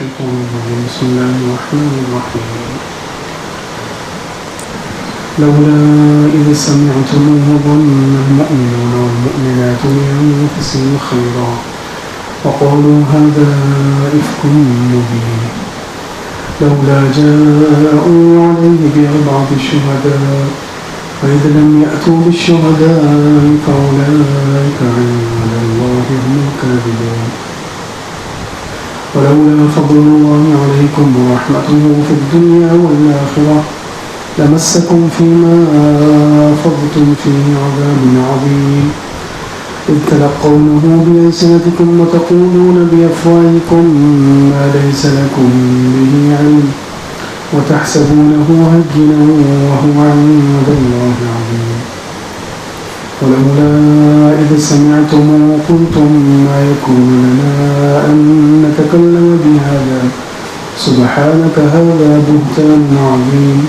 الشيطان الرجيم بسم الله الرحمن الرحيم لولا إذ سمعتموه ظن المؤمنون والمؤمنات بأنفسهم خيرا وقالوا هذا إفك مبين لولا جاءوا عليه بأربعة شهداء فإذ لم يأتوا بالشهداء فأولئك عند الله هم الكاذبون ولولا فضل الله عليكم ورحمته في الدنيا والآخرة لمسكم فيما أفضتم فيه عذاب عظيم إذ تلقونه بألسنتكم وتقولون بأفواهكم ما ليس لكم به علم وتحسبونه هينا وهو عند الله عظيم ولولا إذ سمعتموه قلتم ما يكون لنا أن نتكلم بهذا سبحانك هذا بهتان عظيم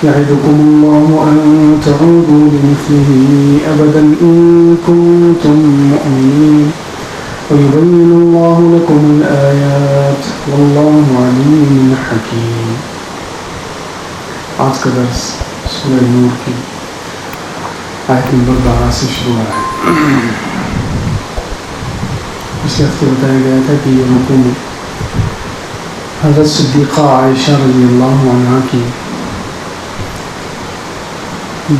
يعدكم الله أن تعودوا لمثله أبدا إن كنتم مؤمنين ويبين الله لكم الآيات والله عليم حكيم. آج کا درس سورہ نور کی آیت نمبر 12 سے شروع ہے. پچھلے ہفتے بتایا گیا تھا کہ یہ رکوع حضرت صدیقہ عائشہ رضی اللہ عنہا کی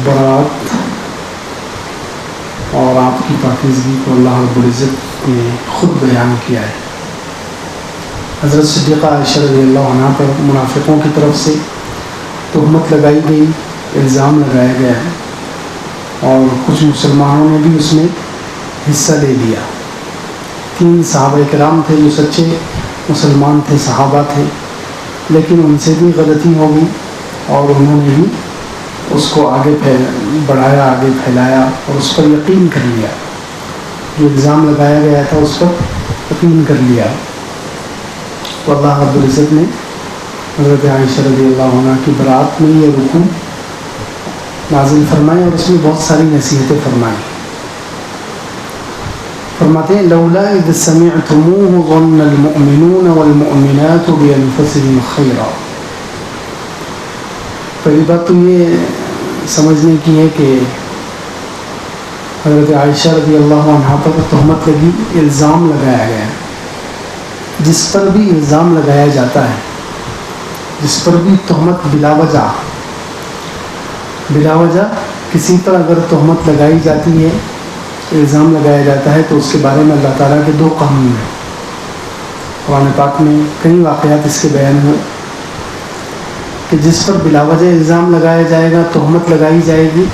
برات اور آپ کی پاکیزگی کو اللہ رب العزت نے خود بیان کیا ہے. حضرت صدیقہ عائشہ رضی اللہ عنہا پر منافقوں کی طرف سے تہمت لگائی گئی, الزام لگایا گیا ہے اور کچھ مسلمانوں نے بھی اس میں حصہ لے لیا. 3 صحابہ کرام تھے جو سچے مسلمان تھے, صحابہ تھے, لیکن ان سے بھی غلطی ہو گئی اور انہوں نے بھی اس کو آگے بڑھایا, آگے پھیلایا اور اس پر یقین کر لیا. جو الزام لگایا گیا تھا اس پر یقین کر لیا. تو اللہ رب العزت نے حضرت عائشہ رضی اللہ عنہ کی برات میں یہ رکوع نازل فرمائے اور اس میں بہت ساری نصیحتیں فرمائیں. فرماتے ہیں لولا اذ سمعتموه ظن المؤمنون والمؤمنات بانفسهم خيرا. پہلی بات تو یہ سمجھنے کی ہے کہ حضرت عائشہ رضی اللہ عنہ پر تہمت لگی, الزام لگایا گیا. جس پر بھی الزام لگایا جاتا ہے, جس پر بھی تہمت بلا وجہ کسی پر اگر تہمت لگائی جاتی ہے, الزام لگایا جاتا ہے, تو اس کے بارے میں اللہ تعالیٰ کے 2 قانون ہیں. قرآن پاک میں کئی واقعات اس کے بیان ہوئے کہ جس پر بلا وجہ الزام لگایا جائے گا, تہمت لگائی جائے گی,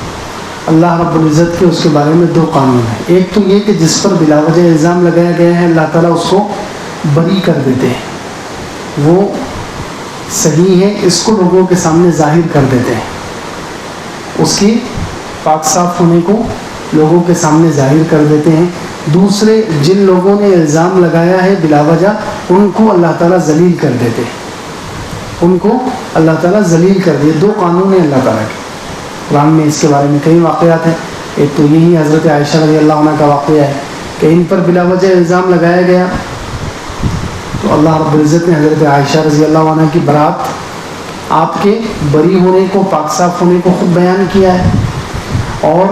اللہ رب العزت کے اس کے بارے میں 2 قانون ہیں. ایک تو یہ کہ جس پر بلا وجہ الزام لگایا گیا ہے اللہ تعالیٰ اس کو بری کر دیتے ہیں, وہ صحیح ہے, اس کو لوگوں کے سامنے ظاہر کر دیتے ہیں, اس کی پاک صاف ہونے کو لوگوں کے سامنے ظاہر کر دیتے ہیں. دوسرے جن لوگوں نے الزام لگایا ہے بلا وجہ ان کو اللہ تعالیٰ ذلیل کر دیتے ہیں, ان کو اللہ تعالیٰ ذلیل کر دیے. 2 قانون ہیں اللہ تعالیٰ کے. قرآن میں اس کے بارے میں کئی واقعات ہیں. ایک تو یہی حضرت عائشہ رضی اللہ عنہ کا واقعہ ہے کہ ان پر بلا وجہ الزام لگایا گیا, تو اللہ رب العزت نے حضرت عائشہ رضی اللہ عنہ کی برات, آپ کے بری ہونے کو, پاک صاف ہونے کو خود بیان کیا ہے. اور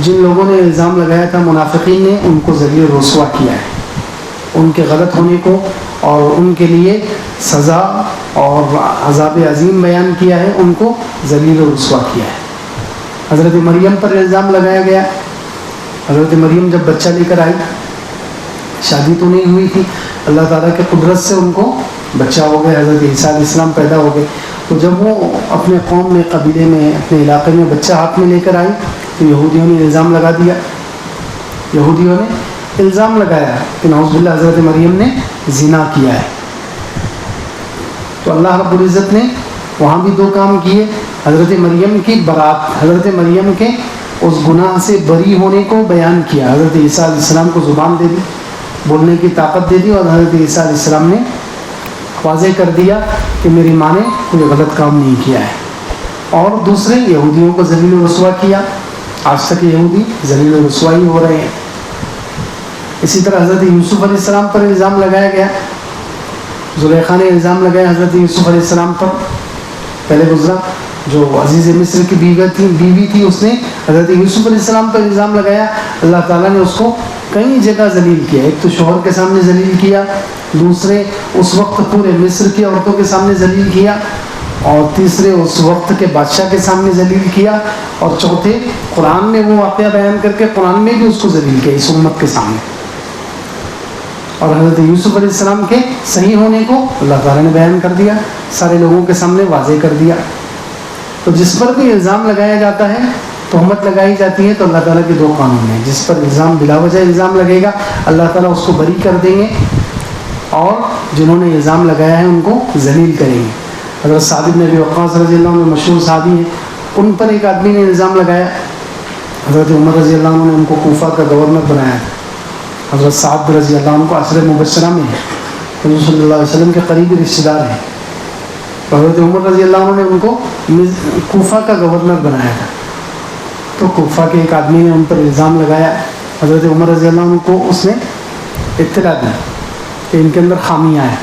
جن لوگوں نے الزام لگایا تھا منافقین نے, ان کو ذلیل و رسوا کیا ہے, ان کے غلط ہونے کو اور ان کے لیے سزا اور عذاب عظیم بیان کیا ہے, ان کو ذلیل و رسوا کیا ہے. حضرت مریم پر الزام لگایا گیا. حضرت مریم جب بچہ لے کر آئی, شادی تو نہیں ہوئی تھی, اللہ تعالیٰ کے قدرت سے ان کو بچہ ہو گیا, حضرت عیسیٰ علیہ السلام پیدا ہو گئے. تو جب وہ اپنے قوم میں, قبیلے میں, اپنے علاقے میں بچہ ہاتھ میں لے کر آئی تو یہودیوں نے الزام لگا دیا. یہودیوں نے الزام لگایا کہ نعوذ باللہ حضرت مریم نے زنا کیا ہے. تو اللہ رب العزت نے وہاں بھی 2 کام کیے. حضرت مریم کی برات, حضرت مریم کے اس گناہ سے بری ہونے کو بیان کیا. حضرت عیسیٰ علیہ السلام کو زبان دے دی, بولنے کی طاقت دے دی, اور حضرت عیسیٰ علیہ السلام نے واضح کر دیا کہ میری ماں نے کوئی غلط کام نہیں کیا ہے. اور دوسرے یہودیوں کو ذلیل و رسوا کیا. آج تک یہودی ذلیل و رسوائی ہو رہے ہیں. اسی طرح حضرت یوسف علیہ السلام پر الزام لگایا گیا زلیخا نے الزام لگایا حضرت یوسف علیہ السلام پر، پہلے گزرا، جو عزیز مصر کی بیوی تھی اس نے حضرت یوسف علیہ السلام پر الزام لگایا. اللہ تعالیٰ نے اس کو کئی جگہ ذلیل کیا. ایک تو شوہر کے سامنے ذلیل کیا، دوسرے اس وقت پورے مصر کی عورتوں کے سامنے ذلیل کیا، اور تیسرے اس وقت کے بادشاہ کے سامنے ذلیل کیا، اور چوتھے قرآن میں وہ واقعہ بیان کر کے قرآن میں بھی اس کو ذلیل کیا اس امت کے سامنے. اور حضرت یوسف علیہ السلام کے صحیح ہونے کو اللہ تعالیٰ نے بیان کر دیا، سارے لوگوں کے سامنے واضح کر دیا. تو جس پر بھی الزام لگایا جاتا ہے، تہمت لگائی جاتی ہے، تو اللہ تعالیٰ کے دو قانون ہیں. جس پر الزام بلا وجہ الزام لگے گا اللہ تعالیٰ اس کو بری کر دیں گے، اور جنہوں نے الزام لگایا ہے ان کو ذلیل کریں گے. حضرت سعد بن ابی وقاص رضی اللہ عنہ مشہور صحابی ہیں، ان پر ایک آدمی نے الزام لگایا. حضرت عمر رضی اللہ عنہ نے ان کو کوفہ کا گورنر بنایا تھا. حضرت سعد رضی اللہ عنہ کو عشرہ مبشرہ میں ہے، حضور صلی اللہ علیہ وسلم کے قریبی رشتہ دار ہیں. حضرت عمر رضی اللہ عنہ نے ان کو کوفہ کا گورنر بنایا تھا. تو کوفہ کے ایک آدمی نے ان پر الزام لگایا. حضرت عمر رضی اللہ عنہ کو اس نے اطلاع دی کہ ان کے اندر خامیاں ہیں.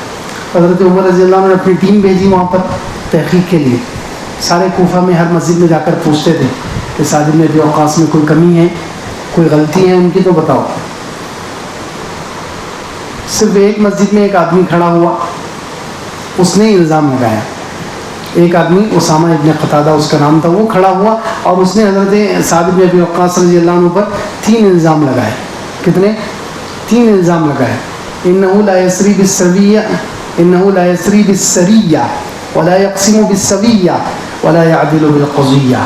حضرت عمر رضی اللہ عنہ نے اپنی ٹیم بھیجی وہاں پر تحقیق کے لیے. سارے کوفہ میں ہر مسجد میں جا کر پوچھتے تھے کہ سعد بن ابی وقاص میں کوئی کمی ہے، کوئی غلطی ہے ان کی تو بتاؤ. صرف ایک مسجد میں ایک آدمی کھڑا ہوا، اس نے الزام لگایا. ایک آدمی اسامہ ابن قتادہ اس کا نام تھا، وہ کھڑا ہوا اور اس نے حضرت سعد بن ابی وقاص رضی اللہ عنہ پر 3 الزام لگائے. کتنے؟ 3 الزام لگائے. انه لا يسري بالسرية ولا يقسم بالسوية ولا يعدل بالقضية،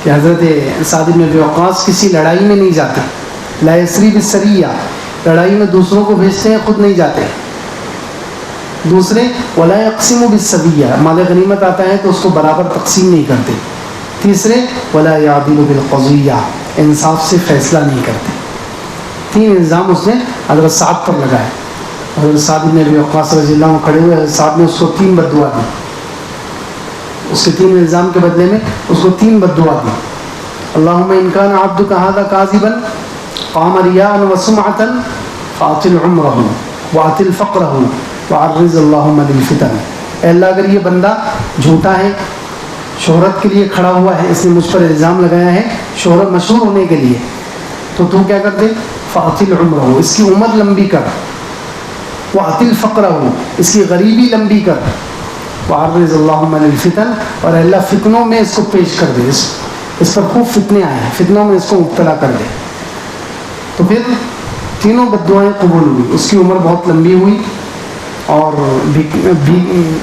کہ حضرت سعد بن ابی وقاص کسی لڑائی میں نہیں جاتے. لا يسري بالسرية، لڑائی میں دوسروں کو بھیجتے ہیں، خود نہیں جاتے. دوسرے ولا يقسم بالسوية، مال غنیمت آتا ہے تو اس کو برابر تقسیم نہیں کرتے. تیسرے ولا يعدل بالقضية، انصاف سے فیصلہ نہیں کرتے. 3 الزام اس نے حضرت سعد پر لگائے. حضرت سعد بن ابی وقاص رضی اللہ عنہ کھڑے ہوئے، حضرت سعد نے اس کو 3 بد دعا دی. اس کے 3 الزام کے بدلے میں اس کو 3 بد دعا دی. اللہم ان کان عبدک ھذا کاذبا قام ریاء وسمعة فاطل عمرہ واطل فقرہ وعرض اللہم للفتن. اے اللہ اگر یہ بندہ جھوٹا ہے، شہرت کے لیے کھڑا ہوا ہے، اس نے مجھ پر الزام لگایا ہے شہرت مشہور ہونے کے لیے، تو کیا کر دے؟ فاطل عمرہ، اس کی عمر لمبی کر. واطل فقرہ، اس کی غریبی لمبی کر. وعرض اللہم للفتن، اور اللہ فتنوں میں اس کو پیش کر دے. اس پر خوب فتنے آئے ہیں، فتنوں میں اس کو مبتلا کر دے. تو پھر تینوں بددعائیں قبول ہوئی. اس کی عمر بہت لمبی ہوئی، اور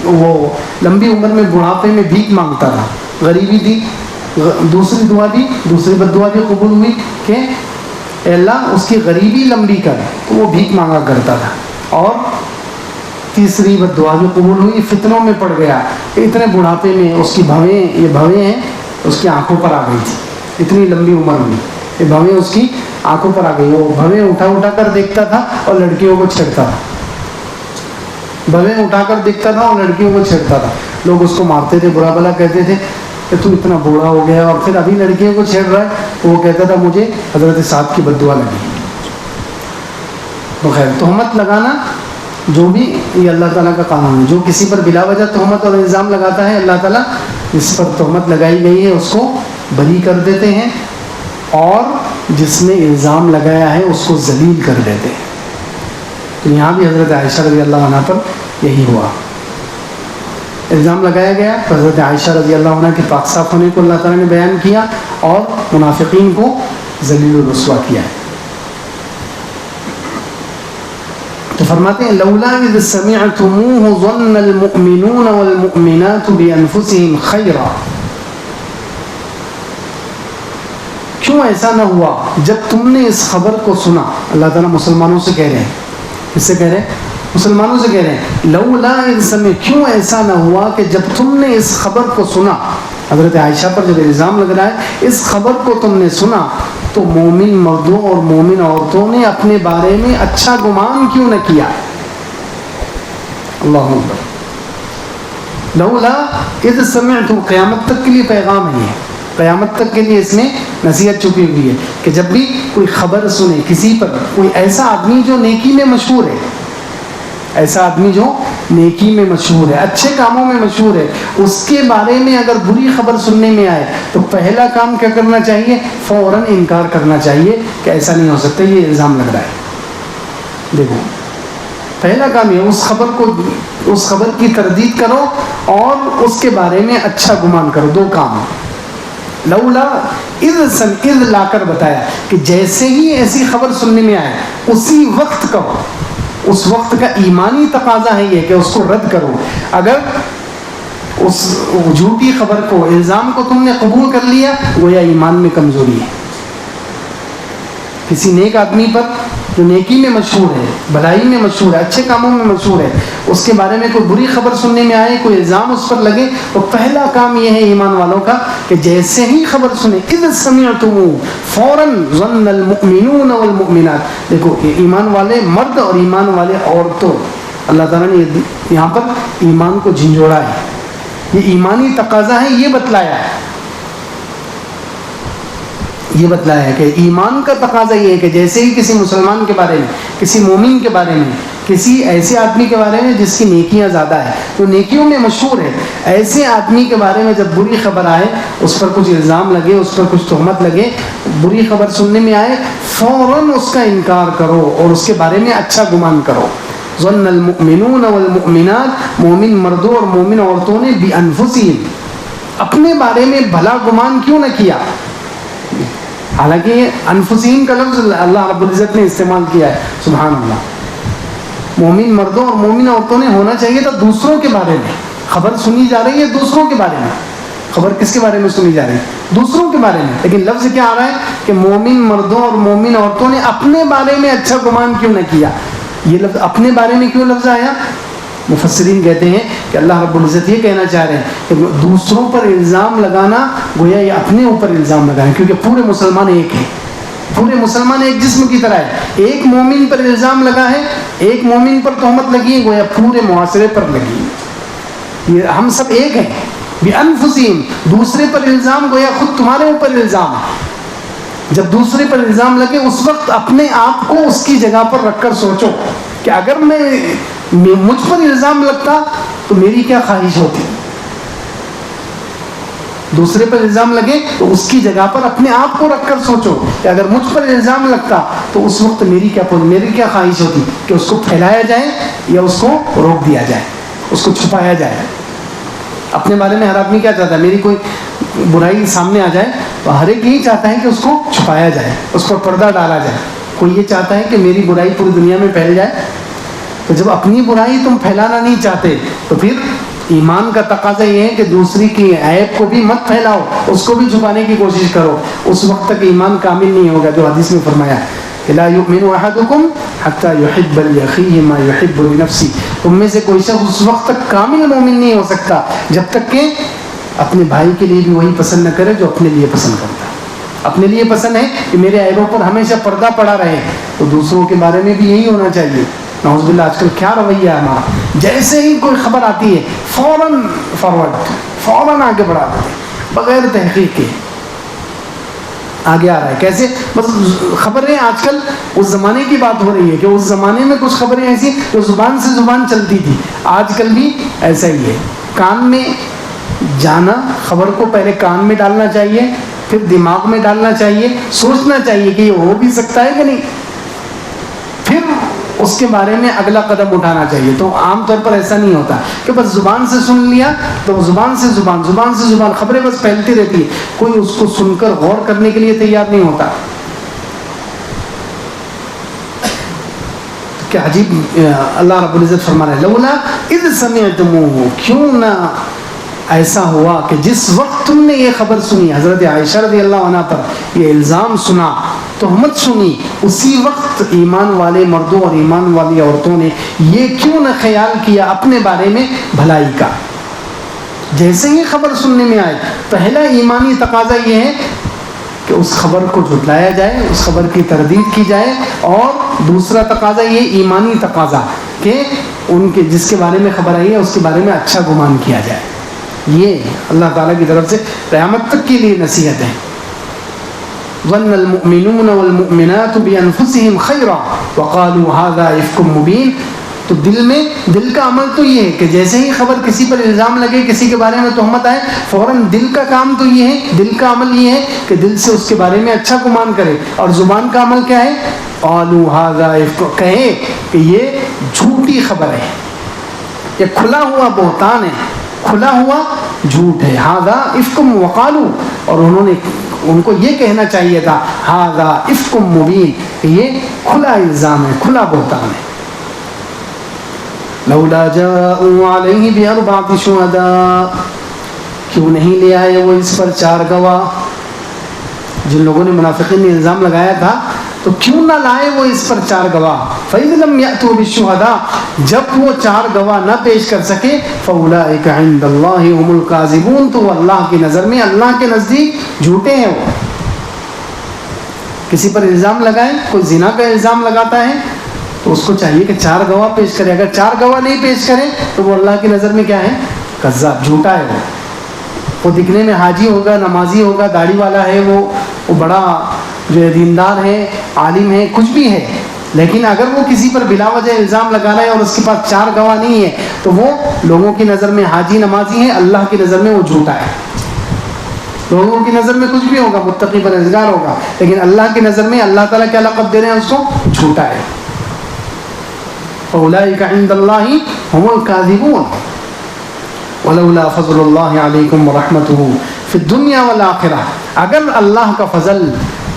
وہ لمبی عمر میں بڑھاپے میں بھیک مانگتا تھا، غریبی تھی. دوسری دعا بھی، دوسری بددعا بھی قبول ہوئی کہ اے اللہ اس کی غریبی لمبی کر، تو وہ بھیک مانگا کرتا تھا. اور تیسری بددعا بھی قبول ہوئی، فتنوں میں پڑ گیا. اتنے بڑھاپے میں اس کی بھویں، یہ بھویں ہیں اس کی آنکھوں پر آ گئی تھی. اتنی لمبی عمر میں یہ بھویں اس کی آنکھوں پر آ گئی. وہ بھویں اٹھا کر دیکھتا تھا اور لڑکیوں کو چھیڑتا تھا. بھویں اٹھا کر دیکھتا تھا اور لڑکیوں کو چھیڑتا تھا. لوگ اس کو مارتے تھے، برا بھلا کہتے تھے کہ تو اتنا بوڑھا ہو گیا اور پھر ابھی لڑکیوں کو چھیڑ رہا ہے. تو وہ کہتا تھا مجھے حضرت سعد کی بددعا لگی. تو خیر، تہمت لگانا جو بھی یہ اللہ تعالیٰ کا قانون ہے. جو کسی پر بلا وجہ تہمت اور الزام لگاتا ہے، اللہ تعالیٰ جس پر تہمت لگائی گئی ہے اس کو بری کر دیتے ہیں، اور جس نے الزام لگایا ہے اس کو ذلیل کر دیتے ہیں. تو یہاں بھی حضرت عائشہ رضی اللہ عنہ پر یہی ہوا. الزام لگایا گیا تو حضرت عائشہ رضی اللہ عنہ کے پاک صاف ہونے کو اللہ تعالیٰ نے بیان کیا، اور منافقین کو ذلیل و رسوا کیا ہے. تو فرماتے ہیں لولا اذ سمعتموه ظن المؤمنون والمؤمنات بانفسهم خیرا. کیوں ایسا نہ ہوا جب تم نے اس خبر کو سنا. اللہ تعالیٰ مسلمانوں سے کہہ رہے ہیں، کس سے کہہ رہے ہیں؟ مسلمانوں سے کہہ رہے ہیں. لولا اذ سمع، کیوں ایسا نہ ہوا کہ جب تم نے اس خبر کو سنا. حضرت عائشہ پر جب الزام لگ رہا ہے، اس خبر کو تم نے سنا تو مومن مردوں اور مومن عورتوں نے اپنے بارے میں اچھا گمان کیوں نہ کیا. اللہ اکبر. لولا اذ سمعتم، قیامت تک کے لیے پیغام ہے یہ، قیامت تک کے لیے اس میں نصیحت چھپی ہوئی ہے کہ جب بھی کوئی خبر سنے کسی پر، کوئی ایسا آدمی جو نیکی میں مشہور ہے، ایسا آدمی جو نیکی میں مشہور ہے، اچھے کاموں میں مشہور ہے، اس کے بارے میں اگر بری خبر سننے میں آئے تو پہلا کام کیا کرنا چاہیے؟ فوراً انکار کرنا چاہیے کہ ایسا نہیں ہو سکتا، یہ الزام لگ رہا ہے۔ دیکھو پہلا کام یہ اس خبر کی تردید کرو اور اس کے بارے میں اچھا گمان کرو، دو کام۔ لولا اذ لا کر بتایا کہ جیسے ہی ایسی خبر سننے میں آئے اسی وقت کہو، اس وقت کا ایمانی تقاضا ہے یہ کہ اس کو رد کرو۔ اگر اس جھوٹی خبر کو، الزام کو تم نے قبول کر لیا، گویا ایمان میں کمزوری ہے۔ کسی نیک آدمی پر جو نیکی میں مشہور ہے، بھلائی میں مشہور ہے، اچھے کاموں میں مشہور ہے، اس کے بارے میں کوئی بری خبر سننے میں آئے، کوئی الزام اس پر لگے، تو پہلا کام یہ ہے ایمان والوں کا کہ جیسے ہی خبر سنے، اذ سمعتم فوراً ظن المؤمنون والمؤمنات۔ دیکھو ایمان والے مرد اور ایمان والے عورتوں، اللہ تعالیٰ نے یہاں پر ایمان کو جھنجھوڑا ہے، یہ ایمانی تقاضا ہے، یہ بتلایا ہے کہ ایمان کا تقاضا یہ ہے کہ جیسے ہی کسی مسلمان کے بارے میں، کسی مومن کے بارے میں، کسی ایسے آدمی کے بارے میں جس کی نیکیاں زیادہ ہیں، تو نیکیوں میں مشہور ہے، ایسے آدمی کے بارے میں جب بری خبر آئے، اس پر کچھ الزام لگے، اس پر کچھ تہمت لگے، بری خبر سننے میں آئے، فوراً اس کا انکار کرو اور اس کے بارے میں اچھا گمان کرو۔ ظن المؤمنون والمؤمنات، مومن مردوں اور مومن عورتوں نے بانفسہم، اپنے بارے میں بھلا گمان کیوں نہ کیا؟ حالانکہ انفسہم کا لفظ اللہ رب العزت نے استعمال کیا ہے، سبحان اللہ۔ مومن مردوں اور مومن عورتوں نے ہونا چاہیے تھا دوسروں کے بارے میں، خبر سنی جا رہی ہے دوسروں کے بارے میں، خبر کس کے بارے میں سنی جا رہی ہے؟ دوسروں کے بارے میں، لیکن لفظ کیا آ رہا ہے کہ مومن مردوں اور مومن عورتوں نے اپنے بارے میں اچھا گمان کیوں نہ کیا۔ یہ لفظ اپنے بارے میں کیوں لفظ آیا؟ مفسرین کہتے ہیں کہ اللہ رب العزت یہ کہنا چاہ رہے ہیں کہ دوسروں پر الزام لگانا گویا یہ اپنے اوپر الزام لگانا، کیونکہ پورے مسلمان ایک ہیں، پورے مسلمان ایک جسم کی طرح ہے۔ ایک مومن پر الزام لگا ہے، ایک مومن پر تہمت لگی ہے، گویا پورے معاشرے پر لگی ہے، یہ ہم سب ایک ہیں۔ بانفسہم، دوسرے پر الزام گویا خود تمہارے اوپر الزام ہے۔ جب دوسرے پر الزام لگے اس وقت اپنے آپ کو اس کی جگہ پر رکھ کر سوچو کہ اگر مجھ پر الزام لگتا تو میری کیا خواہش ہوتی۔ دوسرے پر الزام لگے تو اس کی جگہ پر اپنے آپ کو رکھ کر سوچو کہ اگر مجھ پر الزام لگتا تو اس وقت میری کیا خواہش ہوتی، کہ اس کو پھیلایا جائے یا اس کو روک دیا جائے، اس کو چھپایا جائے۔ اپنے بارے میں ہر آدمی کیا چاہتا ہے؟ میری کوئی برائی سامنے آ جائے تو ہر ایک یہی چاہتا ہے کہ اس کو چھپایا جائے، اس پر پردہ ڈالا جائے۔ کوئی یہ چاہتا ہے کہ میری برائی پوری دنیا میں پھیل جائے۔ تو جب اپنی برائی تم پھیلانا نہیں چاہتے تو پھر ایمان کا تقاضا یہ ہے کہ دوسری کی عیب کو بھی مت پھیلاؤ، اس کو بھی چھپانے کی کوشش کرو، اس وقت تک ایمان کامل نہیں ہوگا، جو حدیث میں فرمایا کہ لا یؤمن احدکم حتی یحب لاخیہ ما یحب لنفسہ، تم میں سے کوئی شخص اس وقت تک کامل مومن نہیں ہو سکتا جب تک کہ اپنے بھائی کے لیے بھی وہی پسند نہ کرے جو اپنے لیے پسند کرتا ہے۔ اپنے لیے پسند ہے کہ میرے عیبوں پر ہمیشہ پردہ پڑا رہے، تو دوسروں کے بارے میں بھی یہی ہونا چاہیے۔ نعوذ باللہ آج کل کیا رویہ ہے ہمارا، جیسے ہی کوئی خبر آتی ہے فوراً فارورڈ، فوراً آگے بڑھا دیتے ہیں بغیر تحقیق کے، آگے آ رہا ہے کیسے؟ بس خبریں آج کل اس زمانے کی بات ہو رہی ہے کہ اس زمانے میں کچھ خبریں ایسی جو زبان سے زبان چلتی تھی، آج کل بھی ایسا ہی ہے۔ کان میں جانا، خبر کو پہلے کان میں ڈالنا چاہیے، پھر دماغ میں ڈالنا چاہیے، سوچنا چاہیے کہ یہ ہو بھی سکتا ہے کہ نہیں، پھر اس کے بارے میں اگلا قدم اٹھانا چاہیے۔ تو عام طور پر ایسا نہیں ہوتا کہ بس زبان سے سن لیا تو زبان سے زبان خبریں بس پھیلتی رہتی ہے، کوئی اس کو سن کر غور کرنے کے لیے تیار نہیں ہوتا۔ کیا عجیب اللہ رب العزت فرما رہے ہیں، لولا اذ سمعتموہ، کیوں نہ ایسا ہوا کہ جس وقت تم نے یہ خبر سنی، حضرت عائشہ رضی اللہ عنہ پر یہ الزام سنا، تہمت سنی، اسی وقت ایمان والے مردوں اور ایمان والی عورتوں نے یہ کیوں نہ خیال کیا اپنے بارے میں بھلائی کا۔ جیسے ہی خبر سننے میں آئے، پہلا ایمانی تقاضا یہ ہے کہ اس خبر کو جھٹلایا جائے، اس خبر کی تردید کی جائے، اور دوسرا تقاضا یہ ایمانی تقاضا کہ ان کے جس کے بارے میں خبر آئی ہے اس کے بارے میں اچھا گمان کیا جائے۔ یہ اللہ تعالیٰ کی طرف سے قیامت تک کے لیے نصیحت ہے۔ ظن المؤمنون والمؤمنات بانفسهم خیرا وقالوا هذا افک مبین، تو دل کا عمل تو یہ ہے کہ جیسے ہی خبر کسی پر الزام لگے، کسی کے بارے میں تہمت آئے، فوراً دل کا کام تو یہ ہے، دل کا عمل یہ ہے کہ دل سے اس کے بارے میں اچھا گمان کرے، اور زبان کا عمل کیا ہے؟ قالوا ھذا افک، کہے کہ یہ جھوٹی خبر ہے، یہ کھلا ہوا بہتان ہے، کھلا ہوا جھوٹ ہے، ھذا افک وقالوا، اور انہوں نے ان کو یہ کہنا چاہیے تھا ھذا افک مبین، کہ یہ کھلا الزام ہے، کھلا بہتان ہے۔ لولا جاءوا علیہ باربعۃ شہداء، کیوں نہیں لے آئے وہ اس پر 4 گواہ؟ جن لوگوں نے منافقین نے الزام لگایا تھا تو کیوں نہ لائے وہ اس پر 4 گواہ؟ فَإِذْ لَمْ يَأْتُوا بِالشُّهَدَاء، جب وہ 4 گواہ نہ پیش کر سکے، فَأُولَٰئِكَ عِندَ اللَّهِ هُمُ الْكَاذِبُونَ، تو وہ اللہ کی نظر میں، اللہ کے نزدیک جھوٹے ہیں۔ وہ کسی پر الزام لگائیں، کوئی زنا کا الزام لگاتا ہے تو اس کو چاہیے کہ 4 گواہ پیش کرے، اگر 4 گواہ نہیں پیش کرے تو وہ اللہ کی نظر میں کیا ہے؟ کذاب، جھوٹا ہے۔ وہ دکھنے میں حاجی ہوگا، نمازی ہوگا، داڑھی والا ہے، وہ بڑا جو ہے دیندار ہے، عالم ہے، کچھ بھی ہے، لیکن اگر وہ کسی پر بلا وجہ الزام لگا رہا ہے اور اس کے پاس 4 گواہ نہیں ہے تو وہ لوگوں کی نظر میں حاجی نمازی ہے، اللہ کی نظر میں وہ جھوٹا ہے۔ لوگوں کی نظر میں کچھ بھی ہوگا، متقی پرہیزگار ہوگا، لیکن اللہ کی نظر میں اللہ تعالیٰ کیا لقب دے رہے ہیں اس کو؟ جھوٹا ہے۔ فَأُولَٰئِكَ عِندَ اللَّهِ هُمُ الْكَاذِبُونَ وَلَوْلَا فَضْلُ اللَّهِ عَلَيْكُمْ وَرَحْمَتُهُ فِي الدُّنْيَا وَالْآخِرَةِ، اگر اللہ کا فضل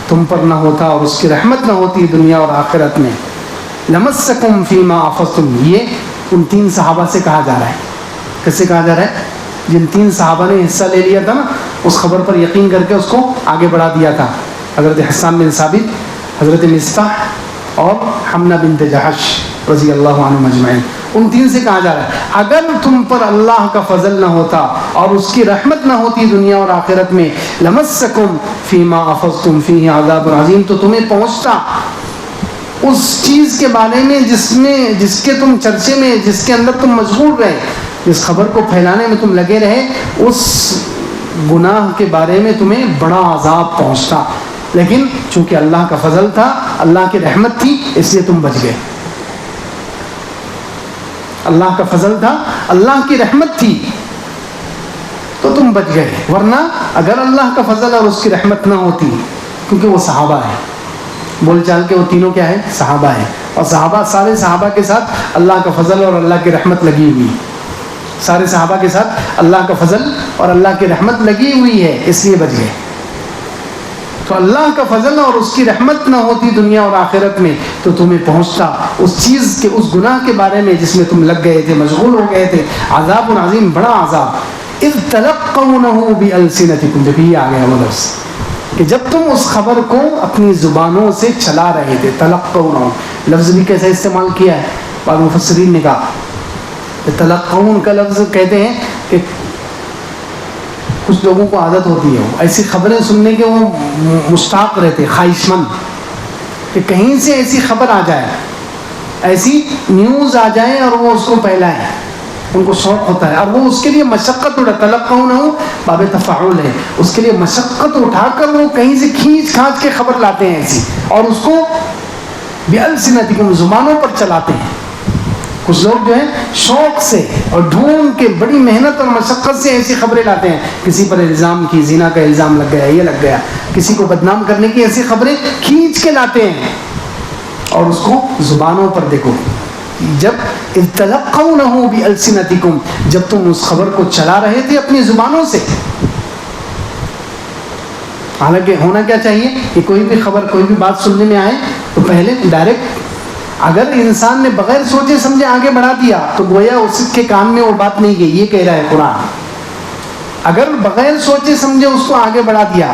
تم پر نہ ہوتا اور اس کی رحمت نہ ہوتی دنیا اور آخرت میں، لَمَسَّكُمْ فِي مَا أَخَذْتُمْ، یہ ان 3 صحابہ سے کہا جا رہا ہے۔ کس سے کہا جا رہا ہے؟ جن 3 صحابہ نے حصہ لے لیا تھا نا، اس خبر پر یقین کر کے اس کو آگے بڑھا دیا تھا، حضرت حسان بن ثابت، حضرت مصطح اور حمنہ بنت جحش رضی اللہ عنہم اجمعین، ان 3 سے کہا جا رہا ہے اگر تم پر اللہ کا فضل نہ ہوتا اور اس کی رحمت نہ ہوتی دنیا اور آخرت میں، لمسکم فیما افضتم فیہ عذاب عظیم، تو تمہیں پہنچتا اس چیز کے بارے میں جس کے تم چرچے میں، جس کے اندر تم مشغول رہے، جس خبر کو پھیلانے میں تم لگے رہے، اس گناہ کے بارے میں تمہیں بڑا عذاب پہنچتا، لیکن چونکہ اللہ کا فضل تھا، اللہ کی رحمت تھی، اس لیے تم بچ گئے۔ اللہ کا فضل تھا، اللہ کی رحمت تھی تو تم بچ گئے، ورنہ اگر اللہ کا فضل اور اس کی رحمت نہ ہوتی، کیونکہ وہ صحابہ ہیں، بول چال کے وہ تینوں کیا ہے؟ صحابہ ہیں، اور صحابہ، سارے صحابہ کے ساتھ اللہ کا فضل اور اللہ کی رحمت لگی ہوئی، سارے صحابہ کے ساتھ اللہ کا فضل اور اللہ کی رحمت لگی ہوئی ہے، اس لیے بچ گئے۔ تو اللہ کا فضل اور اس کی رحمت نہ ہوتی دنیا اور آخرت میں تو تمہیں پہنچتا اس چیز کے، اس گناہ کے بارے میں جس میں تم لگ گئے تھے، مشغول ہو گئے تھے، عذاب عظیم، بڑا عذاب۔ اذ تلقونه بألسنتکم، جب یہ آ گیا وہ لفظ کہ جب تم اس خبر کو اپنی زبانوں سے چلا رہے تھے، تلقونه لفظ بھی کیسے استعمال کیا ہے؟ بعض مفسرین نے کہا تلقون کا لفظ کہتے ہیں کہ کچھ لوگوں کو عادت ہوتی ہے ایسی خبریں سننے کے، وہ مشتاق رہتے، خواہش مند، کہ کہیں سے ایسی خبر آ جائے، ایسی نیوز آ جائے اور وہ اس کو پھیلائیں، ان کو شوق ہوتا ہے، اور وہ اس کے لیے مشقت اٹھا، تلقونہ باب تفاعل ہے، اس کے لیے مشقت اٹھا کر وہ کہیں سے کھینچ کھانچ کے خبر لاتے ہیں ایسی، اور اس کو بِأَلْسِنَتِكُمْ زبانوں پر چلاتے ہیں۔ کچھ لوگ جو ہیں شوق سے اور ڈھونڈ کے بڑی محنت اور مشقت سے ایسی خبریں لاتے ہیں، کسی پر الزام کی، زنا کا الزام لگ گیا، یہ لگ گیا، کسی کو بدنام کرنے کی ایسی خبریں کھینچ کے لاتے ہیں، اور اس کو زبانوں پر دیکھو، جب تلقونه بألسنتکم، جب تم اس خبر کو چلا رہے تھے اپنی زبانوں سے۔ حالانکہ ہونا کیا چاہیے کہ کوئی بھی خبر، کوئی بھی بات سننے میں آئے تو پہلے ڈائریکٹ، اگر انسان نے بغیر سوچے سمجھے آگے بڑھا دیا تو گویا اس کے کان میں وہ بات نہیں گئی، یہ کہہ رہا ہے قرآن۔ اگر بغیر سوچے سمجھے اس کو آگے بڑھا دیا،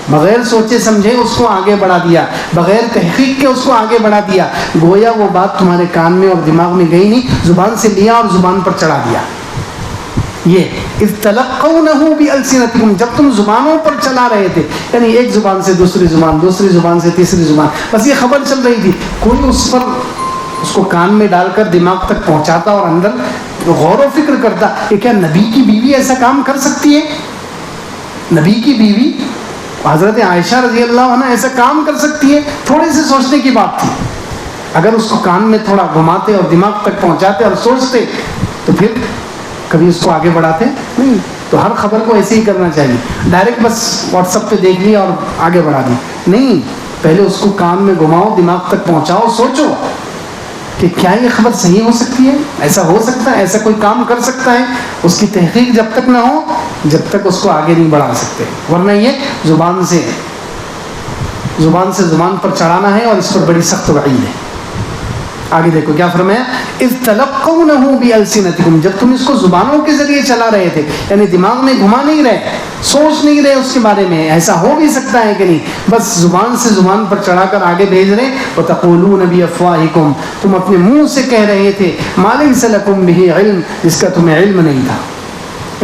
بغیر سوچے سمجھے اس کو آگے بڑھا دیا، بغیر تحقیق کے اس کو آگے بڑھا دیا، گویا وہ بات تمہارے کان میں اور دماغ میں گئی نہیں، زبان سے لیا اور زبان پر چڑھا دیا۔ یہ اذ تلقونه بألسنتکم، جب تم زبانوں پر چلا رہے تھے، یعنی ایک زبان سے دوسری زبان، دوسری زبان سے تیسری زبان، بس یہ خبر چل رہی تھی، کوئی اس پر، اس کو کان میں ڈال کر دماغ تک پہنچاتا اور اندر غور و فکر کرتا کہ کیا نبی کی بیوی ایسا کام کر سکتی ہے؟ نبی کی بیوی حضرت عائشہ رضی اللہ عنہ ایسا کام کر سکتی ہے؟ تھوڑے سے سوچنے کی بات تھی، اگر اس کو کان میں تھوڑا گھماتے اور دماغ تک پہنچاتے اور سوچتے تو پھر کبھی اس کو آگے بڑھاتے نہیں. تو ہر خبر کو ایسے ہی کرنا چاہیے, ڈائریکٹ بس واٹس ایپ پہ دیکھ لیا اور آگے بڑھا دی نہیں. پہلے اس کو کان میں گھماؤ, دماغ تک پہنچاؤ, سوچو کہ کیا یہ خبر صحیح ہو سکتی ہے, ایسا ہو سکتا ہے, ایسا کوئی کام کر سکتا ہے. اس کی تحقیق جب تک نہ ہو جب تک اس کو آگے نہیں بڑھا سکتے, ورنہ یہ زبان سے زبان پر چڑھانا ہے اور اس پر بڑی سخت وعید ہے. آگے دیکھو کیا فرمایا, اذ تلقونه بالسنتکم, جب تم اس کو زبانوں کے ذریعے چلا رہے تھے, یعنی دماغ میں گھما نہیں رہے, سوچ نہیں رہے اس کے بارے میں ایسا ہو بھی سکتا ہے کہ نہیں, بس زبان سے زبان پر چڑھا کر آگے بھیج رہے. وتقولون بافواہکم, تم اپنے منہ سے کہہ رہے تھے, ما لیس لکم بہ علم, جس کا تمہیں علم نہیں تھا,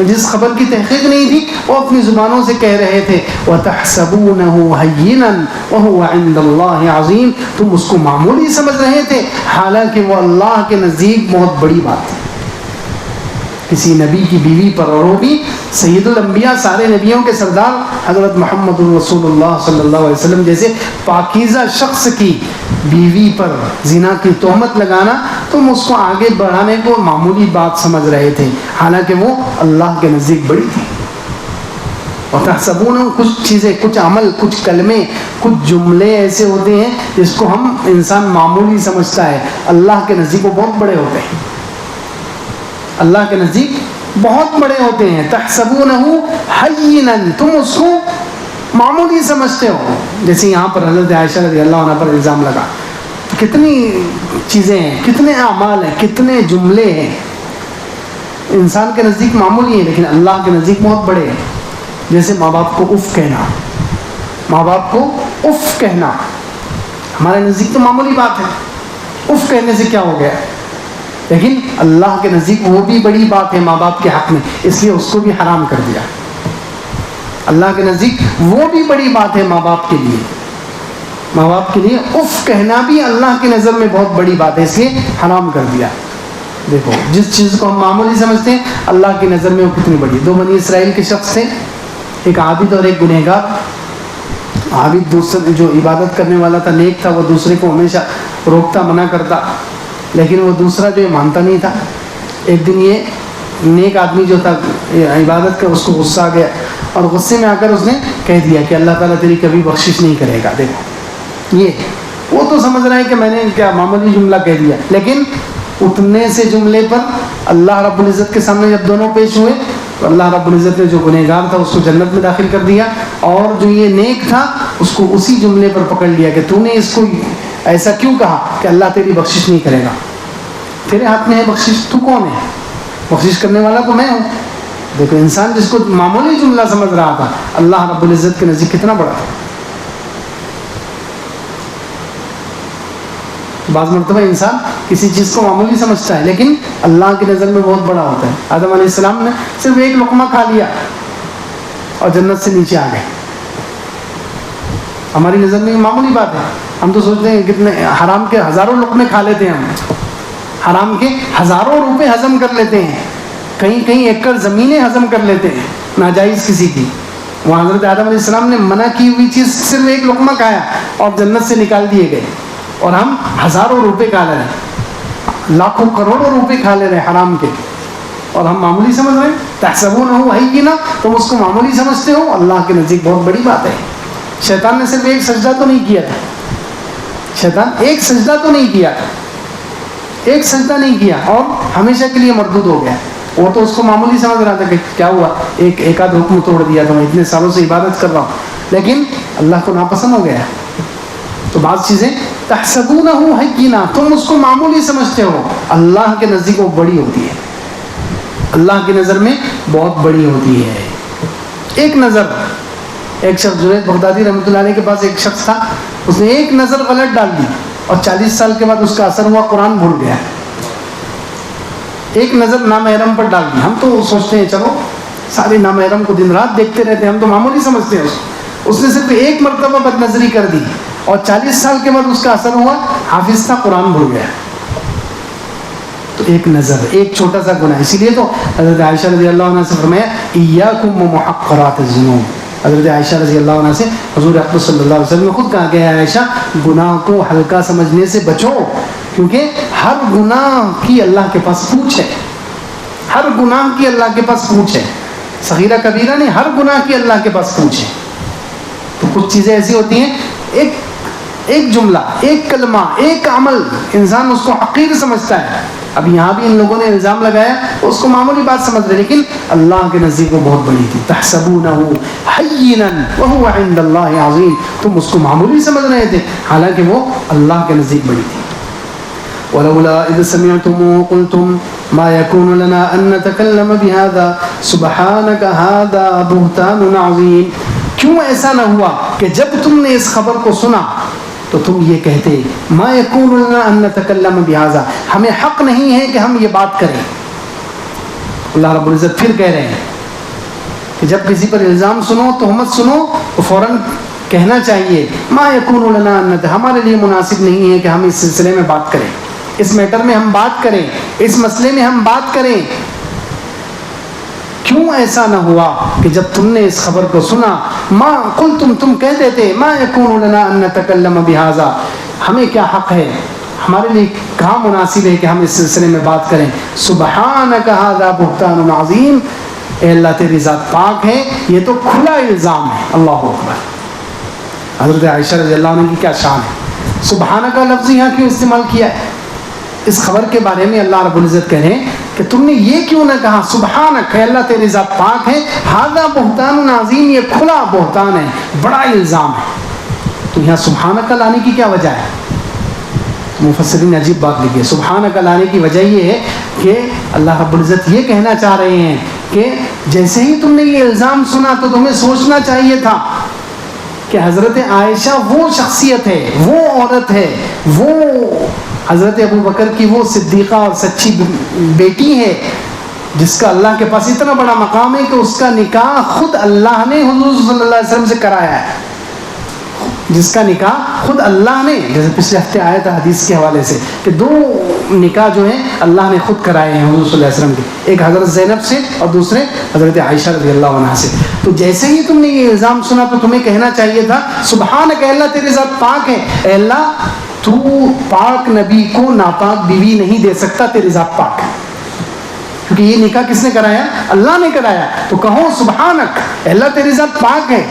جس خبر کی تحقیق نہیں تھی وہ اپنی زبانوں سے کہہ رہے تھے. وَتَحْسَبُونَهُ هَيِّنًا وَهُوَ عِندَ اللَّهِ عَظِيمٌ, تم اس کو معمولی سمجھ رہے تھے حالانکہ وہ اللہ کے نزدیک بہت بڑی بات ہے. کسی نبی کی بیوی پر, اور وہ بھی سید الانبیاء, سارے نبیوں کے سردار حضرت محمد رسول اللہ صلی اللہ علیہ وسلم جیسے پاکیزہ شخص کی بیوی پر زنا کی تہمت لگانا, تم اس کو آگے بڑھانے کو معمولی بات سمجھ رہے تھے حالانکہ وہ اللہ کے نزدیک بڑی تھی. اور تحسبون, کچھ چیزیں, کچھ عمل, کچھ کلمے, کچھ جملے ایسے ہوتے ہیں جس کو ہم انسان معمولی سمجھتا ہے, اللہ کے نزدیک وہ بہت بڑے ہوتے ہیں, اللہ کے نزدیک بہت بڑے ہوتے ہیں. تحسبونه حینا, تم اس کو معمولی سمجھتے ہو. جیسے یہاں پر حضرت عائشہ رضی اللہ عنہ پر الزام لگا, کتنی چیزیں ہیں, کتنے اعمال ہیں, کتنے جملے ہیں, انسان کے نزدیک معمولی ہیں لیکن اللہ کے نزدیک بہت بڑے ہیں. جیسے ماں باپ کو اف کہنا, ماں باپ کو اف کہنا ہمارے نزدیک تو معمولی بات ہے, اف کہنے سے کیا ہو گیا, لیکن اللہ کے نزدیک وہ بھی بڑی بات ہے ماں باپ کے حق میں, اس لیے اس کو بھی حرام کر دیا. اللہ کے نزدیک وہ بھی بڑی بات ہے ماں باپ کے لیے, ماں باپ کے لیے اف کہنا بھی اللہ کی نظر میں بہت بڑی بات ہے, اس لیے حرام کر دیا. دیکھو جس چیز کو ہم معمولی سمجھتے ہیں اللہ کی نظر میں وہ کتنی بڑی. دو بنی اسرائیل کے شخص تھے, ایک عابد اور ایک گنہگار. عابد دوسرے جو عبادت کرنے والا تھا, نیک تھا, وہ دوسرے کو ہمیشہ روکتا, منع کرتا, لیکن وہ دوسرا جو مانتا نہیں تھا. ایک دن یہ نیک آدمی جو تھا عبادت کا, اس کو غصہ آ گیا اور غصے میں آ کر اس نے کہہ دیا کہ اللہ تعالیٰ تیری کبھی بخشش نہیں کرے گا. دیکھو یہ وہ تو سمجھ رہا ہے کہ میں نے کیا معمولی جملہ کہہ دیا, لیکن اتنے سے جملے پر اللہ رب العزت کے سامنے جب دونوں پیش ہوئے تو اللہ رب العزت نے جو گنہگار تھا اس کو جنت میں داخل کر دیا, اور جو یہ نیک تھا اس کو اسی جملے پر پکڑ لیا کہ تو نے اس کو ایسا کیوں کہا کہ اللہ تیری بخشش نہیں کرے گا, تیرے ہاتھ میں ہے بخشش, تو کون ہے, بخشش کرنے والا تو میں ہوں. دیکھو انسان جس کو معمولی جملہ سمجھ رہا تھا اللہ رب العزت کے نزدیک کتنا بڑا تھا. بعض مرتبہ انسان کسی چیز کو معمولی سمجھتا ہے لیکن اللہ کی نظر میں بہت بڑا ہوتا ہے. آدم علیہ السلام نے صرف ایک لقمہ کھا لیا اور جنت سے نیچے آ گئے. ہماری نظر میں یہ معمولی بات ہے, ہم تو سوچتے ہیں کتنے حرام کے ہزاروں لقمے کھا لیتے ہیں, ہم حرام کے ہزاروں روپے ہضم کر لیتے ہیں, کہیں کہیں ایکڑ زمینیں ہضم کر لیتے ہیں ناجائز کسی کی. وہاں حضرت آدم علیہ السلام نے منع کی ہوئی چیز صرف ایک لقمہ کھایا اور جنت سے نکال دیے گئے, اور ہم ہزاروں روپے کھا لے رہے ہیں, لاکھوں کروڑوں روپے کھا لے رہے ہیں حرام کے, اور ہم معمولی سمجھ رہے ہیں. تحسبونہ حینا, تم اس کو معمولی سمجھتے ہو, اللہ کے نزدیک بہت بڑی بات ہے. شیطان نے صرف ایک سجدہ تو نہیں کیا تھا, شیطان ایک سجدہ تو نہیں کیا, ایک سجدہ نہیں کیا اور ہمیشہ کے لیے مردود ہو گیا. وہ تو اس کو معمولی سمجھ رہا تھا کہ کیا ہوا, ایک آدھ حکم توڑ دیا تھا, میں اتنے سالوں سے عبادت کر رہا ہوں, لیکن اللہ کو ناپسند ہو گیا. تو بعض چیزیں تحسبونہ حینا, تم اس کو معمولی سمجھتے ہو, اللہ کے نزدیک وہ بڑی ہوتی ہے, اللہ کی نظر میں بہت بڑی ہوتی ہے. ایک نظر, ایک شخص جنید بغدادی رحمۃ اللہ علیہ کے پاس ایک شخص تھا, اس نے ایک نظر غلط ڈال دی اور 40 سال کے بعد اس کا اثر ہوا, قرآن بھول گیا. ایک نظر نامحرم پر ڈال دی. ہم تو سوچتے ہیں چلو سارے نامحرم کو دن رات دیکھتے رہتے ہیں, ہم تو معمولی سمجھتے ہیں. اس نے صرف ایک مرتبہ بد نظری کر دی اور 40 سال کے بعد اس کا اثر ہوا, حافظ تھا, قرآن بھول گیا. تو ایک نظر, ایک چھوٹا سا گناہ. اسی لیے تو حضرت عائشہ رضی اللہ عنہ سے فرمایا ایاکم ومحقرات الذنوب, حضرت عائشہ رضی اللہ عنہ سے حضور اکرم صلی اللہ علیہ وسلم نے خود کہا کہ عائشہ گناہ کو ہلکا سمجھنے سے بچو، کیونکہ ہر گناہ کی اللہ کے پاس پوچھ ہے، ہر گناہ کی اللہ کے پاس پوچھ ہے، صغیرہ کبیرہ نہیں، ہر گناہ کی اللہ کے پاس پوچھ ہے۔ تو کچھ چیزیں ایسی ہوتی ہیں، ایک جملہ، ایک کلمہ، ایک عمل انسان اس کو حقیر سمجھتا ہے۔ اب یہاں بھی ان لوگوں نے الزام لگایا تو اس کو معمولی بات سمجھ رہے، لیکن اللہ کے نزدیک وہ بہت بڑی تھی۔ تحسبونہ حینا وہو عند اللہ عظیم، تم اس کو معمولی سمجھ رہے تھے حالانکہ وہ اللہ کے نزدیک بڑی تھی۔ ولولا اذ سمعتموه قلتم ما يكون لنا ان نتكلم بهذا سبحانك هذا بهتان عظیم، کیوں ایسا نہ ہوا کہ جب تم نے اس خبر کو سنا تو تم یہ کہتے ما یکون لنا ان نتکلم بہذا، ہمیں حق نہیں ہے کہ ہم یہ بات کریں۔ اللہ رب العزت پھر کہہ رہے ہیں کہ جب کسی پر الزام سنو، تہمت سنو تو فوراً کہنا چاہیے ما یکون لنا ان، ہمارے لیے مناسب نہیں ہے کہ ہم اس سلسلے میں بات کریں، اس میٹر میں ہم بات کریں، اس مسئلے میں ہم بات کریں۔ کیوں ایسا نہ ہوا کہ جب تم نے اس خبر کو سنا، ما قلتم، تم کہتے تھے ما یکون لنا ان نتکلم بہذا، ہمیں کیا حق ہے، ہمارے لیے کہاں مناسب ہے کہ ہم اس سلسلے میں بات کریں۔ سبحانک ھذا بہتان عظیم، اے اللہ تیری ذات پاک ہے، یہ تو کھلا الزام ہے۔ اللہ اکبر۔ حضرت عائشہ رضی اللہ عنہ کی کیا شان ہے، سبحانک لفظ یہاں کیوں استعمال کیا ہے؟ اس خبر کے بارے میں اللہ رب العزت کہہ رہے ہیں کہ تم نے یہ کیوں نہ کہا سبحانک، ہے اللہ تیری ذات پاک ہے، ھذا بہتان عظیم، یہ کھلا بہتان ہے، بڑا الزام ہے۔ تو یہاں سبحانک لانے کی کیا وجہ ہے؟ مفسرین نے عجیب بات لکھی ہے۔ سبحانک لانے کی وجہ یہ ہے کہ اللہ رب العزت یہ کہنا چاہ رہے ہیں کہ جیسے ہی تم نے یہ الزام سنا تو تمہیں سوچنا چاہیے تھا کہ حضرت عائشہ وہ شخصیت ہے، وہ عورت ہے، وہ حضرت ابو بکر کی وہ صدیقہ اور سچی بیٹی ہے جس کا اللہ کے پاس اتنا بڑا مقام ہے کہ اس کا نکاح خود اللہ نے حضور صلی اللہ علیہ وسلم سے کرایا ہے، جس کا نکاح خود اللہ نے، جیسے پچھلے ہفتے آیا تھا حدیث کے حوالے سے کہ 2 نکاح جو ہیں اللہ نے خود کرائے ہیں حضور صلی اللہ علیہ وسلم کے، ایک حضرت زینب سے اور دوسرے حضرت عائشہ رضی اللہ عنہا سے۔ تو جیسے ہی تم نے یہ الزام سنا تو تمہیں کہنا چاہیے تھا سبحانک، اے اللہ تیری ذات پاک ہے، اے اللہ تو پاک نبی کو ناپاک بیوی نہیں دے سکتا، تیری ذات پاک ہے، کیونکہ یہ نکاح کس نے کرایا؟ اللہ نے کرایا۔ تو کہو سبحانک، اے اللہ تیری ذات پاک ہے،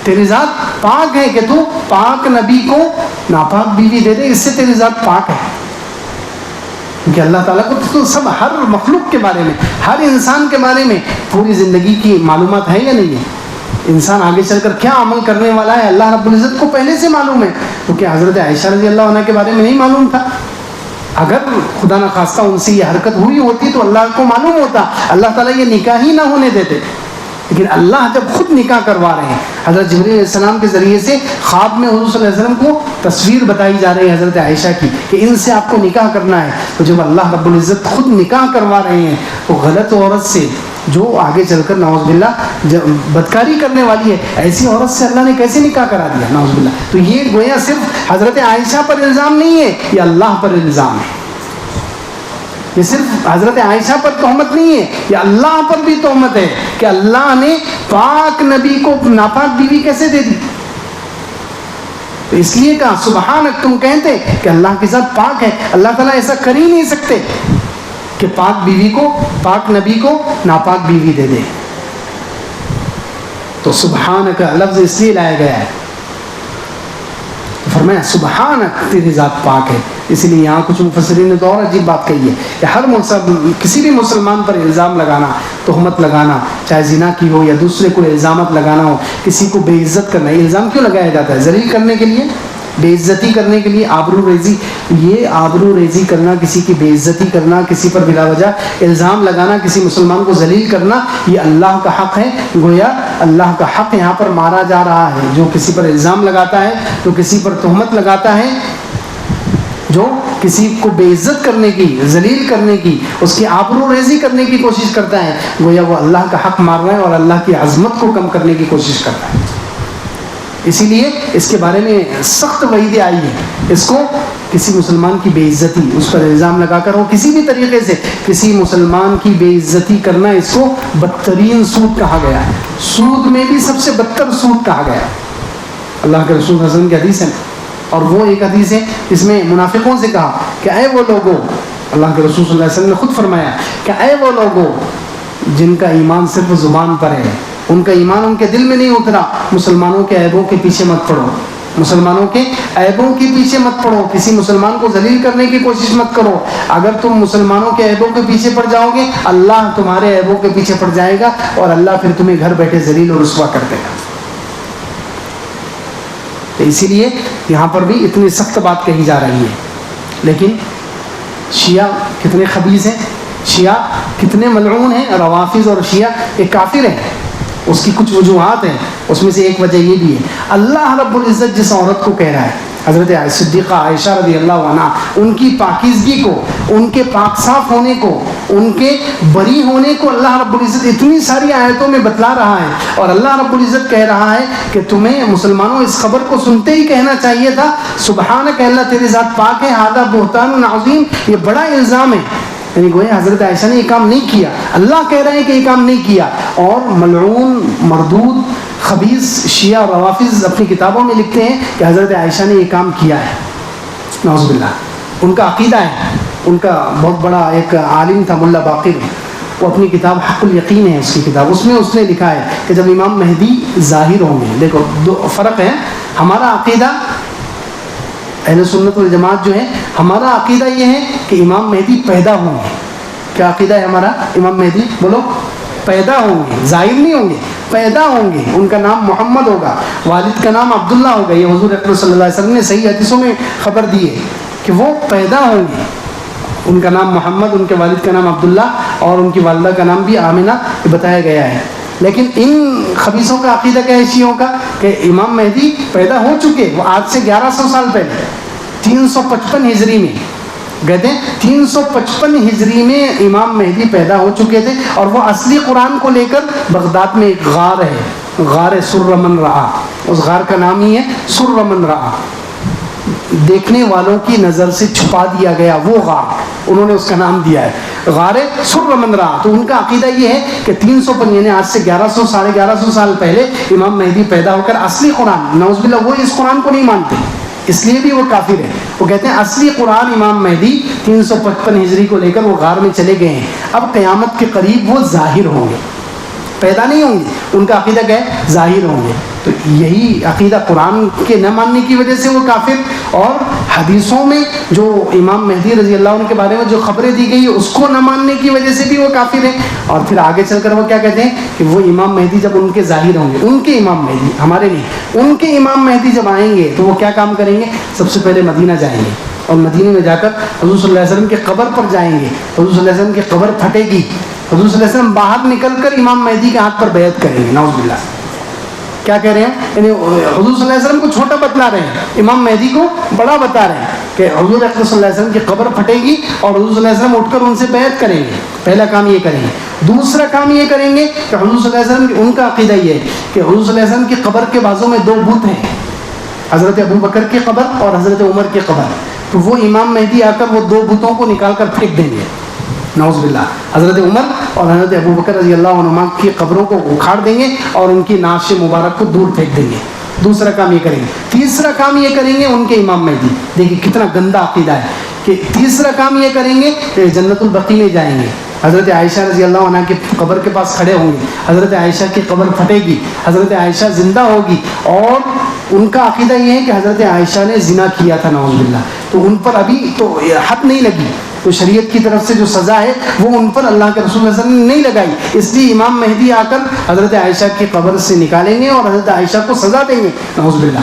تیری ذات پاک ہے کہ تو پاک نبی کو ناپاک بیوی دے دے، اس سے تیری ذات پاک ہے۔ کیونکہ اللہ تعالیٰ کو تو سب، ہر مخلوق کے بارے میں، ہر انسان کے بارے میں پوری زندگی کی معلومات ہے یا نہیں ہے؟ انسان آگے چل کر کیا عمل کرنے والا ہے اللہ رب العزت کو پہلے سے معلوم ہے، تو کیا حضرت عائشہ رضی اللہ عنہ کے بارے میں نہیں معلوم تھا؟ اگر خدا نخواستہ ان سے یہ حرکت ہوئی ہوتی تو اللہ کو معلوم ہوتا، اللہ تعالیٰ یہ نکاح ہی نہ ہونے دیتے۔ لیکن اللہ جب خود نکاح کروا رہے ہیں، حضرت جبرائیل علیہ السلام کے ذریعے سے خواب میں حضور صلی اللہ علیہ وسلم کو تصویر بتائی جا رہی ہے حضرت عائشہ کی کہ ان سے آپ کو نکاح کرنا ہے، تو جب اللہ رب العزت خود نکاح کروا رہے ہیں تو غلط عورت سے جو آگے چل کر نعوذ باللہ بدکاری کرنے والی ہے، ایسی عورت سے اللہ نے کیسے نکاح کرا دیا نعوذ باللہ؟ تو یہ گویا صرف حضرت عائشہ پر الزام نہیں ہے، یہ اللہ پر الزام ہے۔ یہ صرف حضرت عائشہ پر تہمت نہیں ہے، یہ اللہ پر بھی تہمت ہے کہ اللہ نے پاک نبی کو ناپاک بیوی کیسے دے دی۔ تو اس لیے کہا سبحانک، تم کہتے کہ اللہ کی ذات پاک ہے، اللہ تعالیٰ ایسا کر ہی نہیں سکتے کہ پاک بیوی کو، پاک نبی کو ناپاک بیوی دے دے۔ تو سبحانک لفظ اس لیے لایا گیا ہے، فرمایا سبحانک تیری ذات پاک ہے۔ اسی لیے یہاں کچھ مفسرین نے تو اور عجیب بات کہی ہے کہ ہر کسی بھی مسلمان پر الزام لگانا، تہمت لگانا، چاہے زنا کی ہو یا دوسرے کو الزامات لگانا ہو، کسی کو بے عزت کرنا، الزام کیوں لگایا جاتا ہے؟ ذلیل کرنے کے لیے، بے عزتی کرنے کے لیے، آبرو ریزی۔ یہ آبرو ریزی کرنا، کسی کی بے عزتی کرنا، کسی پر بلا وجہ الزام لگانا، کسی مسلمان کو ذلیل کرنا، یہ اللہ کا حق ہے۔ گویا اللہ کا حق یہاں پر مارا جا رہا ہے۔ جو کسی پر الزام لگاتا ہے، جو کسی پر تہمت لگاتا ہے، جو کسی کو بے عزت کرنے کی، ذلیل کرنے کی، اس کی آبرو ریزی کرنے کی کوشش کرتا ہے، گویا وہ اللہ کا حق مار رہا ہے اور اللہ کی عظمت کو کم کرنے کی کوشش کرتا ہے۔ اسی لیے اس کے بارے میں سخت وعیدیں آئی ہے. اس کو کسی مسلمان کی بے عزتی، اس پر الزام لگا کر وہ کسی بھی طریقے سے کسی مسلمان کی بے عزتی کرنا، اس کو بدترین سود کہا گیا ہے. سود میں بھی سب سے بدتر سود کہا گیا ہے. اللہ کے رسول صلی اللہ علیہ وسلم کی حدیث ہے، اور وہ ایک حدیث ہے اس میں منافقوں سے کہا کہ اے وہ لوگوں، اللہ کے رسول صلی اللہ علیہ وسلم نے خود فرمایا کہ اے وہ لوگوں جن کا ایمان صرف زبان پر ہے، ان کا ایمان ان کے دل میں نہیں اترا، مسلمانوں کے عیبوں کے پیچھے مت پڑو، مسلمانوں کے عیبوں کے پیچھے مت پڑو، کسی مسلمان کو ذلیل کرنے کی کوشش مت کرو. اگر تم مسلمانوں کے عیبوں کے پیچھے پڑ جاؤ گے، اللہ تمہارے عیبوں کے پیچھے پڑ جائے گا، اور اللہ پھر تمہیں گھر بیٹھے ذلیل اور رسوا کر دے گا. تو اسی لیے یہاں پر بھی اتنی سخت بات کہی جا رہی ہے. لیکن شیعہ کتنے خبیث ہیں، شیعہ کتنے ملعون ہیں. روافض اور شیعہ ایک کافر ہیں. اس کی کچھ وجوہات ہیں، اس میں سے ایک وجہ یہ بھی ہے، اللہ رب العزت جس عورت کو کہہ رہا ہے، حضرت صدیقہ عائشہ رضی اللہ عنہ، ان کی پاکیزگی کو، ان کے پاک صاف ہونے کو، ان کے بری ہونے کو اللہ رب العزت اتنی ساری آیتوں میں بتلا رہا ہے. اور اللہ رب العزت کہہ رہا ہے کہ تمہیں مسلمانوں اس خبر کو سنتے ہی کہنا چاہیے تھا، سبحانک، اللہ تیری ذات پاک ہے، ھذا بہتان عظیم، یہ بڑا الزام ہے. یعنی گویا حضرت عائشہ نے یہ کام نہیں کیا، اللہ کہہ رہے ہیں کہ یہ کام نہیں کیا. اور ملعون، مردود، خبیث شیعہ اور روافض اپنی کتابوں میں لکھتے ہیں کہ حضرت عائشہ نے یہ کام کیا ہے، نعوذ باللہ. ان کا عقیدہ ہے. ان کا بہت بڑا ایک عالم تھا ملا باقر، وہ اپنی کتاب حق الیقین ہے اس کی کتاب، اس میں اس نے لکھا ہے کہ جب امام مہدی ظاہر ہوں گے، دیکھو دو فرق ہے. ہمارا عقیدہ اہل سنت والجماعت جو ہے، ہمارا عقیدہ یہ ہے کہ امام مہدی پیدا ہوں گے. کیا عقیدہ ہے ہمارا؟ امام مہدی بولو پیدا ہوں گے، ظاہر نہیں ہوں گے، پیدا ہوں گے. ان کا نام محمد ہوگا، والد کا نام عبداللہ ہوگا. یہ حضور اکرم صلی اللہ علیہ وسلم نے صحیح حدیثوں میں خبر دی ہے کہ وہ پیدا ہوں گے. ان کا نام محمد، ان کے والد کا نام عبداللہ، اور ان کی والدہ کا نام بھی آمنہ بتایا گیا ہے. لیکن ان خبیثوں کا عقیدہ کیا ہے شیعوں کا کہ امام مہدی پیدا ہو چکے. وہ آج سے 1100 سال پہلے 355 ہجری میں کہتے ہیں 355 ہجری میں امام مہدی پیدا ہو چکے تھے. اور وہ اصلی قرآن کو لے کر بغداد میں ایک غار ہے، غار سر من رعا، اس غار کا نام ہی ہے سر من رعا، دیکھنے والوں کی نظر سے چھپا دیا گیا وہ غار، انہوں نے اس کا نام دیا ہے غار سر من رعا. تو ان کا عقیدہ یہ ہے کہ 355 یعنی آج سے 1100 ساڑھے 1100 سال پہلے امام مہدی پیدا ہو کر اصلی قرآن، نعوذ باللہ وہ اس قرآن کو نہیں مانتے، اس لیے بھی وہ کافر ہے. وہ کہتے ہیں اصلی قرآن امام مہدی 355 ہجری کو لے کر وہ غار میں چلے گئے ہیں. اب قیامت کے قریب وہ ظاہر ہوں گے، پیدا نہیں ہوں گے. ان کا عقیدہ کیا ہے؟ ظاہر ہوں گے. تو یہی عقیدہ قرآن کے نہ ماننے کی وجہ سے وہ کافر، اور حدیثوں میں جو امام مہدی رضی اللہ عنہ کے بارے میں جو خبریں دی گئی اس کو نہ ماننے کی وجہ سے بھی وہ کافر ہیں. اور پھر آگے چل کر وہ کیا کہتے ہیں کہ وہ امام مہدی جب ان کے ظاہر ہوں گے، ان کے امام مہدی، ہمارے نہیں، ان کے امام مہدی جب آئیں گے تو وہ کیا کام کریں گے؟ سب سے پہلے مدینہ جائیں گے، اور مدینے میں جا کر حضور صلی اللہ علیہ وسلم کے قبر پر جائیں گے. حضور صلی اللہ علیہ وسلم کی قبر پھٹے گی، حضور صلی اللہ علیہ وسلم باہر نکل کر امام مہدی کے ہاتھ پر بیعت کریں گے. نعوذ باللہ. کیا کہہ رہے ہیں؟ یعنی حضور صلی اللہ علیہ وسلم کو چھوٹا بتلا رہے ہیں، امام مہدی کو بڑا بتا رہے ہیں کہ حضور اکرم صلی اللہ علیہ وسلم کی قبر پھٹے گی اور حضور صلی اللہ علیہ وسلم اٹھ کر ان سے بیعت کریں گے. پہلا کام یہ کریں گے. دوسرا کام یہ کریں گے کہ حضور صلی اللہ علیہ وسلم ان کا عقیدہ یہ ہے کہ حضور صلی اللہ علیہ وسلم کی قبر کے بازوں میں 2 بت ہیں، حضرت ابو بکر کی قبر اور حضرت عمر کی قبر. تو وہ امام مہدی آ کر وہ 2 بتوں کو نکال کر پھینک دیں گے. نعوذ باللہ. حضرت عمر اور حضرت ابو بکر رضی اللہ عنہما کی قبروں کو اکھاڑ دیں گے اور ان کی نعش مبارک کو دور پھینک دیں گے. دوسرا کام یہ کریں گے. تیسرا کام یہ کریں گے ان کے امام مہدی، دیکھیے کتنا گندا عقیدہ ہے کہ تیسرا کام یہ کریں گے کہ جنت البقیع میں جائیں گے، حضرت عائشہ رضی اللہ عنہ کی قبر کے پاس کھڑے ہوں گے، حضرت عائشہ کی قبر پھٹے گی، حضرت عائشہ زندہ ہوگی، اور ان کا عقیدہ یہ ہے کہ حضرت عائشہ نے زنا کیا تھا نعوذ باللہ. تو ان پر ابھی تو حد نہیں لگی، تو شریعت کی طرف سے جو سزا ہے وہ ان پر اللہ کے رسول صلی اللہ علیہ وسلم نے نہیں لگائی. اس لیے امام مہدی آ کر حضرت عائشہ کی قبر سے نکالیں گے اور حضرت عائشہ کو سزا دیں گے نعوذ باللہ.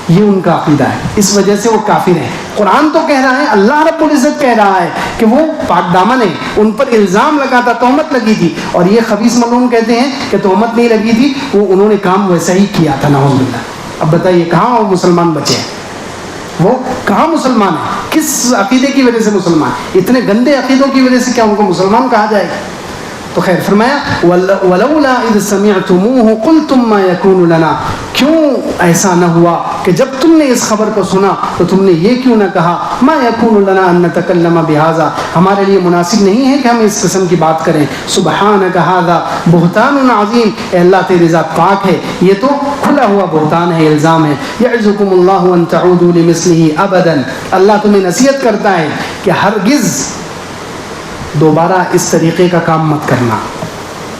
یہ ان کا عقیدہ ہے، اس وجہ سے وہ کافر ہیں. قرآن تو کہہ رہا ہے، اللہ رب العزت کہہ رہا ہے کہ وہ پاک دامن ہیں، ان پر الزام لگا تھا، تہمت لگی تھی، اور یہ خبیث ملعون کہتے ہیں کہ تہمت نہیں لگی تھی، وہ انہوں نے کام ویسا ہی کیا تھا نعوذ باللہ. اب بتائیے کہاں وہ مسلمان بچے ہیں؟ وہ کہاں مسلمان ہیں؟ کس عقیدے کی وجہ سے مسلمان؟ اتنے گندے عقیدوں کی وجہ سے کیا ان کو مسلمان کہا جائے گا؟ تو خیر فرمایا ولولا اذ سمعتموه قلتم ما يكون لنا، کیوں ایسا نہ ہوا کہ جب تم نے اس خبر کو سنا تو تم نے یہ کیوں نہ کہا ما يكون لنا ان نتكلم بهذا، ہمارے لیے مناسب نہیں ہے کہ ہم اس قسم کی بات کریں، سبحانك هذا بہتان عظیم، اے اللہ تیری ذات پاک ہے، یہ تو کھلا ہوا بہتان ہے، الزام ہے، یعظکم اللہ ان تعودوا لمثله ابدا، اللہ تمہیں نصیحت کرتا ہے کہ ہرگز دوبارہ اس طریقے کا کام مت کرنا۔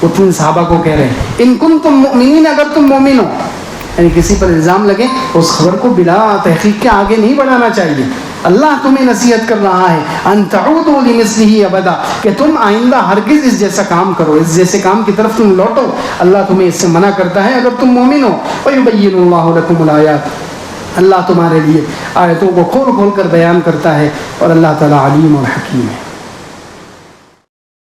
وہ تین صحابہ کو کہہ رہے ہیں ان کنتم مؤمنین، اگر تم مومن ہو، یعنی کسی پر الزام لگے اس خبر کو بلا تحقیق کے آگے نہیں بڑھانا چاہیے۔ اللہ تمہیں نصیحت کر رہا ہے ان تعودوا لمثله ابدا، کہ تم آئندہ ہرگز اس جیسا کام کرو، اس جیسے کام کی طرف تم لوٹو، اللہ تمہیں اس سے منع کرتا ہے اگر تم مومن ہو۔ وَيُبَيِّنُ اللَّهُ لَكُمُ الْآيَاتِ، اللہ تمہارے لیے آیتوں کو کھول کھول کر بیان کرتا ہے، اور اللہ تعالیٰ علیم اور حکیم ہے۔